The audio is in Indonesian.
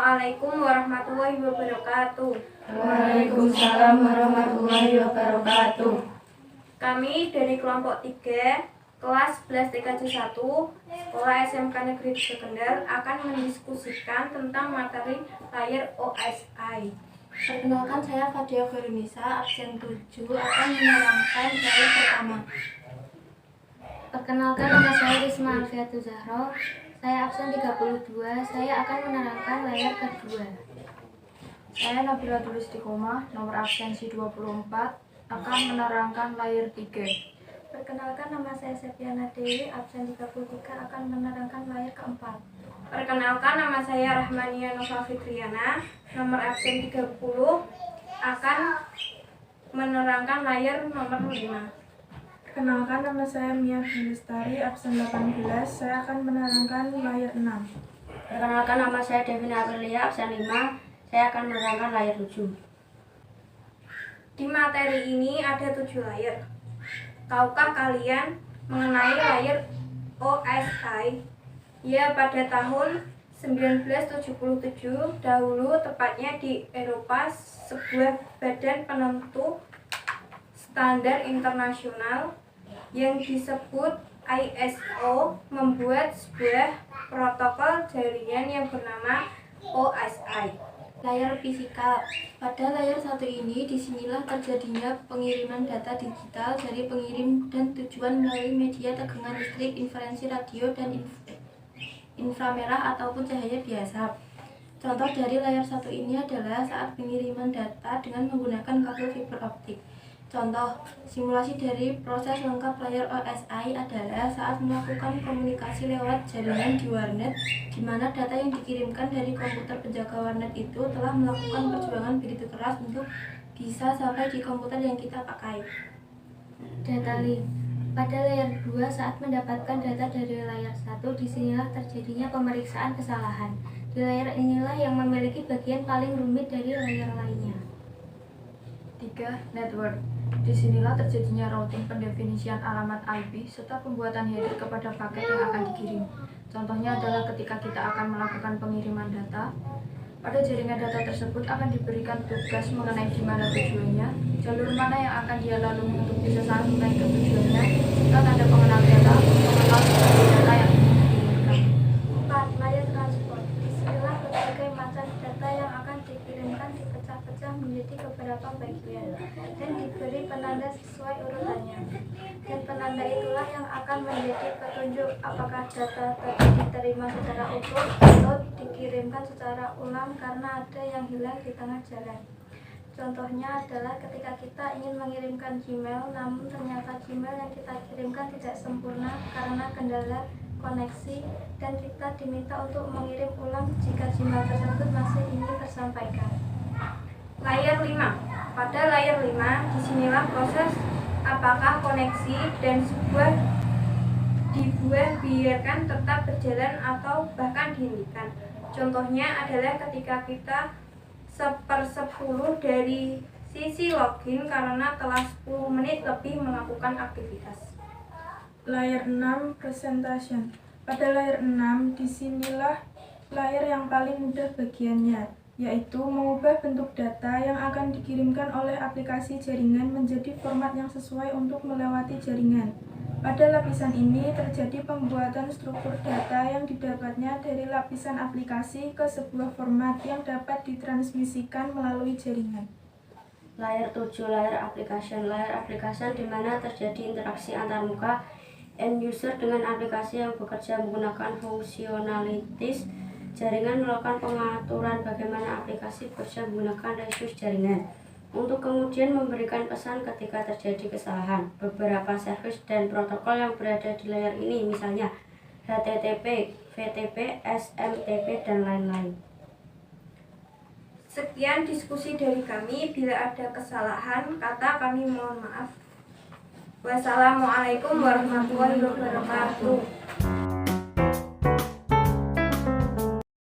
Assalamualaikum warahmatullahi wabarakatuh. Waalaikumsalam warahmatullahi wabarakatuh. Kami dari kelompok 3 kelas 11 TKJ 1 Sekolah SMK Negeri Kendal akan mendiskusikan tentang materi layar OSI. Perkenalkan, saya Fadia Gurunisa, absen 7, akan menerangkan layar pertama. Perkenalkan, nama saya Risma Alfiatul Zahro, saya absen 32, saya akan menerangkan layar kedua. Saya Nabila Istiqomah, nomor absensi 24, akan menerangkan layar 3. Perkenalkan, nama saya Septiana Dewi, absen 33, akan menerangkan layar keempat. Perkenalkan, nama saya Rahmania Nova Fitriana, nomor absen 30, akan menerangkan layar nomor 5. Perkenalkan, nama saya Mia Lestari, absen 18, saya akan menerangkan layar 6. Perkenalkan, nama saya Devina Aprilia, absen 5, saya akan menerangkan layar 7. Di materi ini ada 7 layar. Tahukah kalian mengenai layar OSI? Ya, pada tahun 1977 dahulu, tepatnya di Eropa, sebuah badan penentu standar internasional yang disebut ISO membuat sebuah protokol jaringan yang bernama OSI. Layar fisikal. Pada layar satu ini, disinilah terjadinya pengiriman data digital dari pengirim dan tujuan melalui media tegangan listrik, interferensi radio, dan inframerah ataupun cahaya biasa. Contoh dari layar satu ini adalah saat pengiriman data dengan menggunakan kabel fiber optik. Contoh simulasi dari proses lengkap layar OSI adalah saat melakukan komunikasi lewat jaringan di warnet, di mana data yang dikirimkan dari komputer penjaga warnet itu telah melakukan perjuangan begitu keras untuk bisa sampai di komputer yang kita pakai. Data link. Pada layar 2, saat mendapatkan data dari layar 1, disinilah terjadinya pemeriksaan kesalahan. Di layar inilah yang memiliki bagian paling rumit dari layar lainnya. 3. Network. Disinilah terjadinya routing, pendefinisian alamat IP, serta pembuatan header kepada paket yang akan dikirim. Contohnya adalah ketika kita akan melakukan pengiriman data, pada jaringan data tersebut akan diberikan tugas mengenai di mana tujuannya, jalur mana yang akan dia lalui untuk bisa sampai ke tujuannya, serta tanda pengenal data, mengenal data yang ingin dikirimkan. 4. Layar transport. Disinilah berbagai macam data yang akan dikirimkan dipecah-pecah menjadi beberapa bagian dan diberi penanda sesuai urutannya. Dan penanda itulah yang akan menjadi petunjuk apakah data tadi diterima secara utuh atau dikirimkan secara ulang karena ada yang hilang di tengah jalan. Contohnya adalah ketika kita ingin mengirimkan Gmail, namun ternyata Gmail yang kita kirimkan tidak sempurna karena kendala koneksi, dan kita diminta untuk mengirim ulang jika Gmail tersebut masih ingin tersampaikan. Layar 5. Pada layar 5, disinilah proses apakah koneksi dan biarkan tetap berjalan atau bahkan dihentikan. Contohnya adalah ketika kita 1/10 dari sisi login karena telah 10 menit lebih melakukan aktivitas. Layar 6. Presentation. Pada layar 6, disinilah layar yang paling mudah bagiannya, yaitu mengubah bentuk data yang akan dikirimkan oleh aplikasi jaringan menjadi format yang sesuai untuk melewati jaringan. Pada lapisan ini terjadi pembuatan struktur data yang didapatnya dari lapisan aplikasi ke sebuah format yang dapat ditransmisikan melalui jaringan. Layar 7. Layar application. Layar application di mana terjadi interaksi antarmuka end user dengan aplikasi yang bekerja menggunakan fungsionalitas jaringan, melakukan pengaturan bagaimana aplikasi bekerja menggunakan resource jaringan untuk kemudian memberikan pesan ketika terjadi kesalahan. Beberapa service dan protokol yang berada di layar ini misalnya HTTP, FTP, SMTP, dan lain-lain. Sekian diskusi dari kami. Bila ada kesalahan kata, kami mohon maaf. Wassalamualaikum warahmatullahi wabarakatuh.